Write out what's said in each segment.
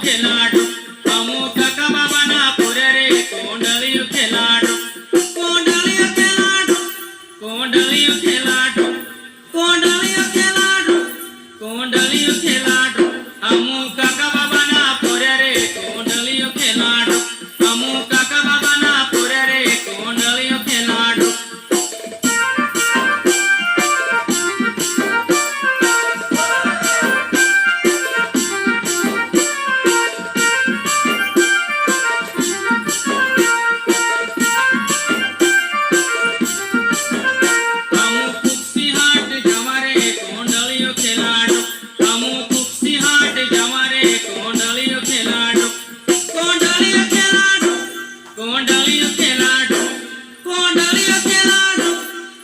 ખેલાડો અમુક કાકા બાબાના પોરે રે કોંડલિયો ખેલાડો કોંડલિયો ખેલાડો કોંડલિયો ખેલાડો કોંડલિયો ખેલાડો કોંડલિયો ખેલાડો અમુક કાકા બાબાના પોરે રે કોંડલિયો ખેલાડો અમુક કાકા બાબાના પોરે રે કોંડલિયો ખેલાડો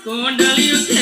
કોંડલિયો ખેલાડો